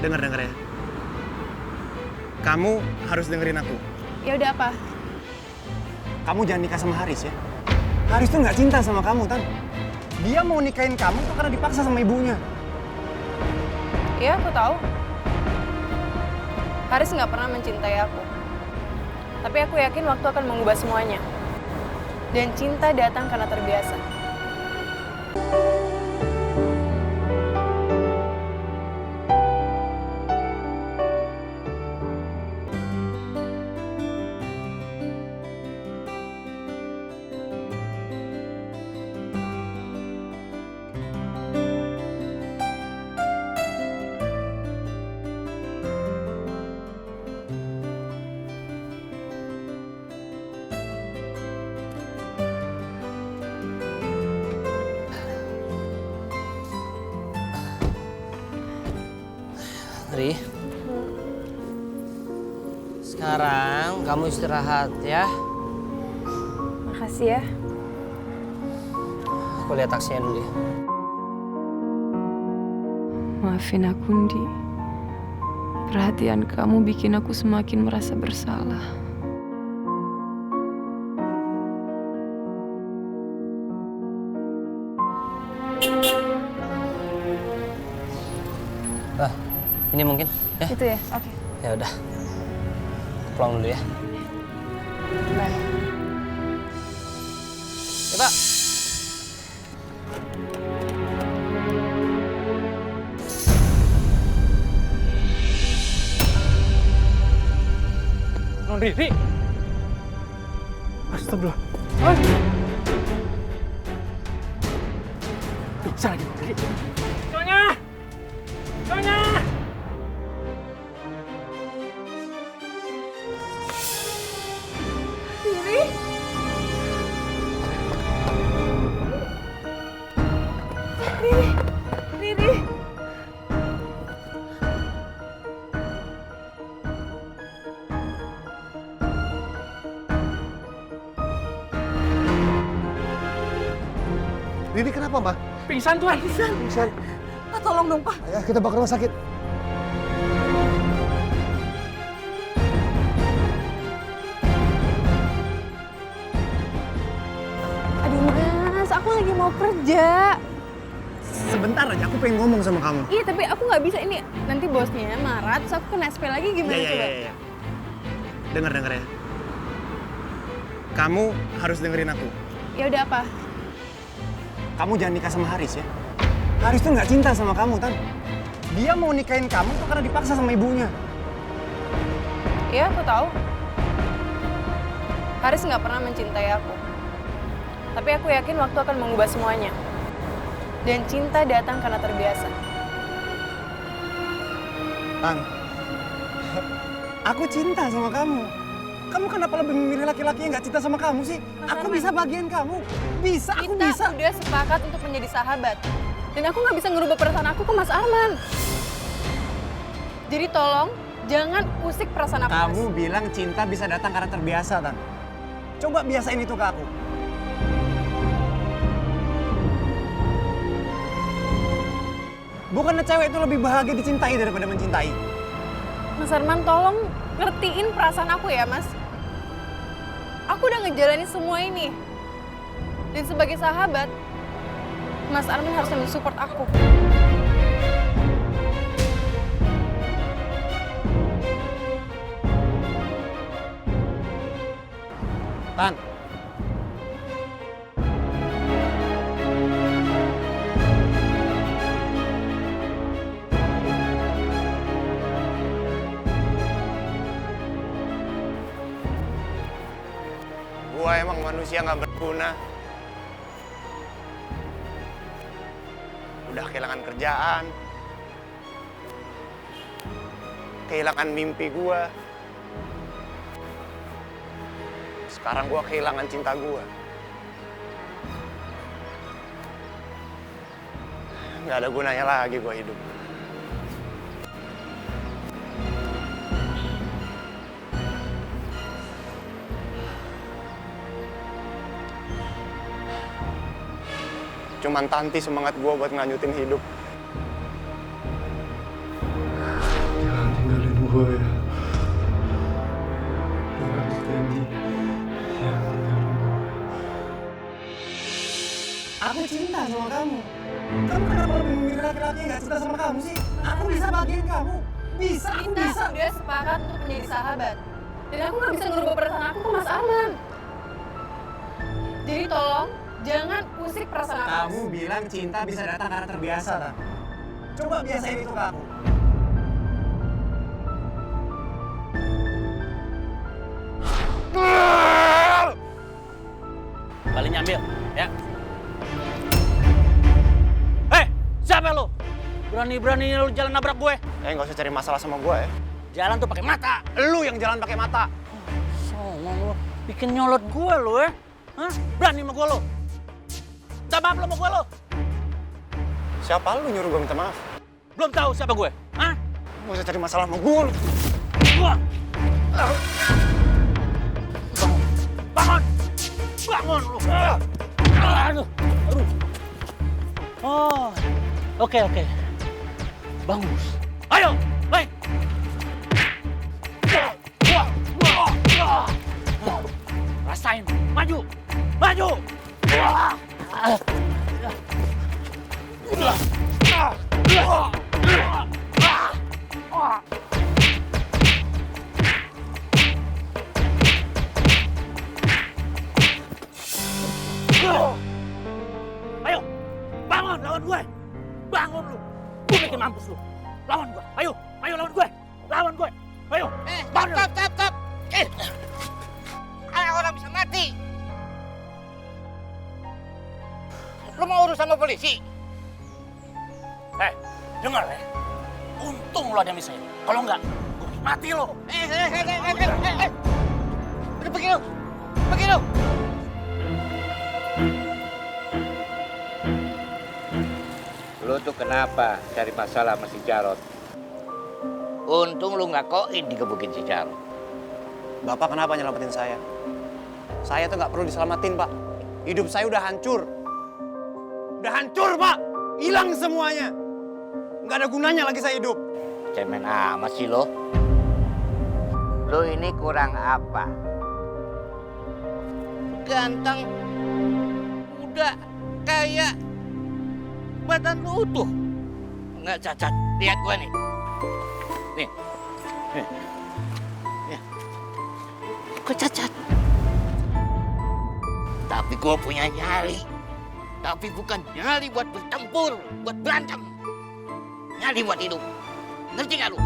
Dengar ya. Kamu harus dengerin aku. Ya udah apa? Kamu jangan nikah sama Haris ya. Haris tuh nggak cinta sama kamu, Tan. Dia mau nikahin kamu tuh karena dipaksa sama ibunya. Iya, aku tahu. Haris nggak pernah mencintai aku. Tapi aku yakin waktu akan mengubah semuanya. Dan cinta datang karena terbiasa. Ri, sekarang kamu istirahat ya. Makasih ya. Aku lihat taksinya dulu ya. Maafin aku, Ndi. Perhatian kamu bikin aku semakin merasa bersalah. Ini mungkin ya? Itu ya? Oke. Ya udah. Pulang dulu ya. Bye. Ya, Pak. Non Riri. Astagfirullah. Bisa lagi, Non Riri. Nyonya! Nyonya! Riri. Riri kenapa, Mbak? Pingsan, Tuan. Pingsan. Pak, tolong dong, Pak. Ayo kita bawa ke rumah sakit. Aduh, Mas. Aku lagi mau kerja. Sebentar aja, aku pengen ngomong sama kamu. Iya, tapi aku nggak bisa ini. Nanti bosnya marah, terus aku kena SP lagi gimana coba? Iya. Dengar ya. Kamu harus dengerin aku. Ya udah apa? Kamu jangan nikah sama Haris ya. Haris tuh nggak cinta sama kamu, Tan. Dia mau nikahin kamu tuh karena dipaksa sama ibunya. Iya, aku tahu. Haris nggak pernah mencintai aku. Tapi aku yakin waktu akan mengubah semuanya. Dan cinta datang karena terbiasa. Tan, aku cinta sama kamu. Kamu kenapa lebih memilih laki-laki yang nggak cinta sama kamu sih? Mas Aku Arman. bisa bagian kamu. Bisa, aku Kita bisa. udah sepakat untuk menjadi sahabat. Dan aku nggak bisa ngerubah perasaan aku ke Mas Arman. Jadi tolong, jangan usik perasaan aku, Mas. Kamu bilang cinta bisa datang karena terbiasa, Tan. Coba biasain itu ke aku. Bukannya cewek itu lebih bahagia dicintai daripada mencintai? Mas Arman, tolong ngertiin perasaan aku ya, Mas. Aku udah ngejalanin semua ini. Dan sebagai sahabat, Mas Arman harus mensupport aku. Tan. Gua emang manusia nggak berguna. Udah kehilangan kerjaan. Kehilangan mimpi gua. Sekarang gua kehilangan cinta gua. Nggak ada gunanya lagi gua hidup. Cuman Tanti semangat gua buat ngelanjutin hidup. gue. Jangan janji. Jangan ganggu gue. Aku cinta sama kamu. Kamu kenapa lebih memilih laki-laki yang gak cinta sama kamu sih? Aku bisa bagian kamu. Bisa, aku Kita bisa. udah sepakat untuk menjadi sahabat. Dan aku gak bisa ngerubah perasaan aku ke Mas Arman. Jadi tolong, jangan usik perasaan aku. Kamu bilang cinta bisa datang karena terbiasa, Tan. Coba biasain itu ke aku. Balik nyambil, ya. Siapa lu? Berani-berani lu jalan nabrak gue. Nggak usah cari masalah sama gue ya. Jalan tuh pakai mata. Lu yang jalan pakai mata. Songong lu, bikin nyolot gue lu ya. Hah? Berani sama gue lu? Minta maaf lu sama gue lu? Siapa lu nyuruh gue minta maaf? Belum tahu siapa gue? Hah? Nggak usah cari masalah sama gue lu. Wah. Bangun! Bangun lu! Aduh! Aduh! Oh, oke. Bagus. Ayo, baik. Rasain, maju. Ayo, bangun lawan gue. Bangun lu. Gue bikin mampus lu. Lawan gue. Ayo lawan gue. Ayo. Stop. Ada orang bisa mati. Lu mau urus sama polisi? Dengar ya. Untung lu ada misalnya. Kalau enggak, gue bikin mati lu. Udah pergi lu. Lu tuh kenapa cari masalah sama si Jarot? Untung lu nggak koin digebukin si Jarot. Bapak kenapa nyelamatin saya? Saya tuh nggak perlu diselamatin, Pak. Hidup saya udah hancur. Udah hancur, Pak. Hilang semuanya. Nggak ada gunanya lagi saya hidup. Cemen amat sih lo. Lo ini kurang apa? Ganteng, muda, kaya, badan lo utuh. Nggak cacat. Lihat gua nih. Nih. Kok cacat? Tapi gua punya nyali. Tapi bukan nyali buat bertempur, buat berantem. Nyali buat hidup. Ngerti gak lu?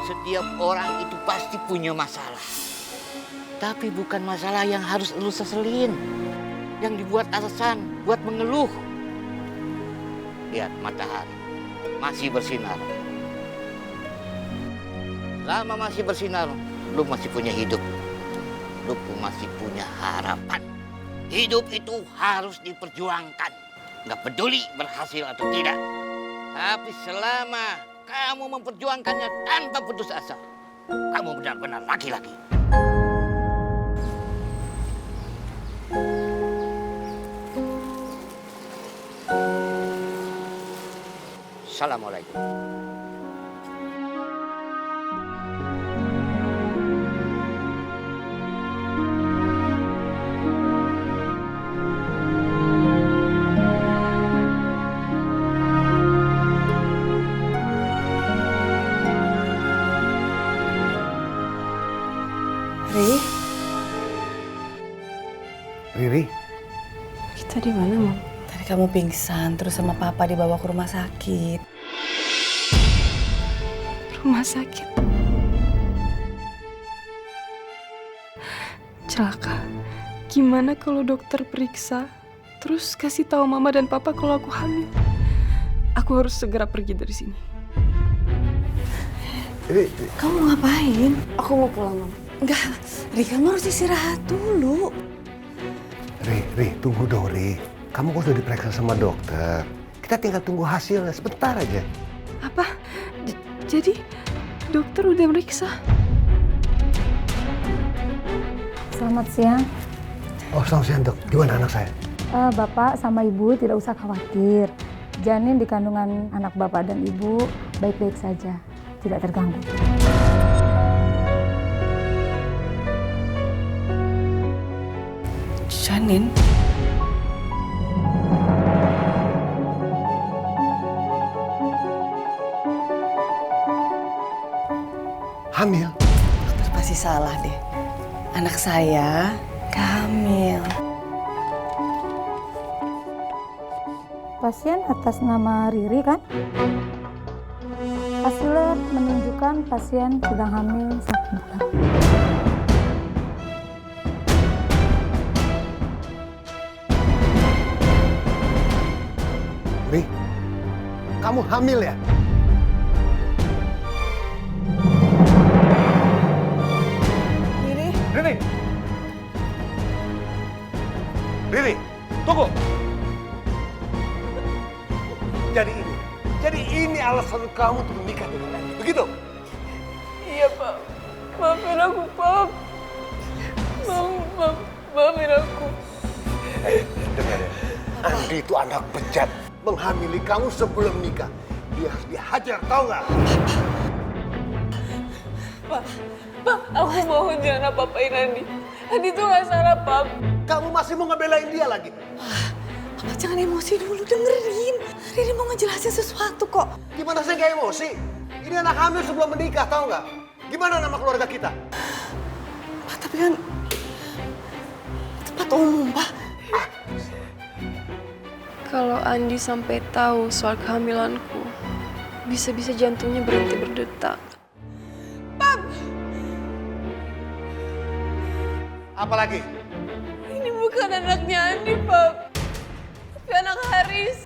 Setiap orang itu pasti punya masalah. Tapi bukan masalah yang harus lu seselin. Yang dibuat alasan buat mengeluh. Lihat matahari. Masih bersinar. Selama masih bersinar, lu masih punya hidup. Lu masih punya harapan. Hidup itu harus diperjuangkan. Nggak peduli berhasil atau tidak. Tapi selama kamu memperjuangkannya tanpa putus asa, kamu benar-benar laki-laki. Assalamualaikum. Riri, Kita di mana, Mam? Tadi kamu pingsan, terus sama Papa dibawa ke rumah sakit. Rumah sakit. Celaka. Gimana kalau dokter periksa, terus kasih tahu Mama dan Papa kalau aku hamil? Aku harus segera pergi dari sini. Kamu mau ngapain? Aku mau pulang, Mam. Enggak, Ri, kamu harus istirahat dulu. Ri, tunggu dong, Ri. Kamu kok sudah diperiksa sama dokter. Kita tinggal tunggu hasilnya, sebentar aja. Apa? Jadi dokter udah meriksa? Selamat siang. Oh, selamat siang, Dok. Gimana anak saya? Bapak sama Ibu tidak usah khawatir. Janin di kandungan anak Bapak dan Ibu baik-baik saja. tidak terganggu. Janin? Hamil? Dokter pasti salah deh. Anak saya gak hamil. Pasien atas nama Riri kan? Hasil lab menunjukkan pasien sedang hamil 1 bulan. Ri, kamu hamil ya? Riri! Riri, tunggu! Jadi ini alasan kamu untuk menikah dengan Andi, begitu? Iya, Pak. Maafin aku, Pak. Maafin aku. Dengar ya, Andi itu anak bejat. Menghamili kamu sebelum nikah. Dia harus dihajar, tahu nggak? Pak, aku mohon jangan apa-apain Andi. Andi tuh gak salah, Pak. Kamu masih mau ngebelain dia lagi? Papa jangan emosi dulu, dengerin. Riri mau ngejelasin sesuatu kok. Gimana saya nggak emosi? Ini anak hamil sebelum menikah, tahu nggak? Gimana nama keluarga kita? Pak, tapi kan tempat umum, Pak. Kalau Andi sampai tahu soal kehamilanku, bisa-bisa jantungnya berhenti berdetak. Apalagi? Ini bukan anaknya Andi, Pak. Tapi anak Haris.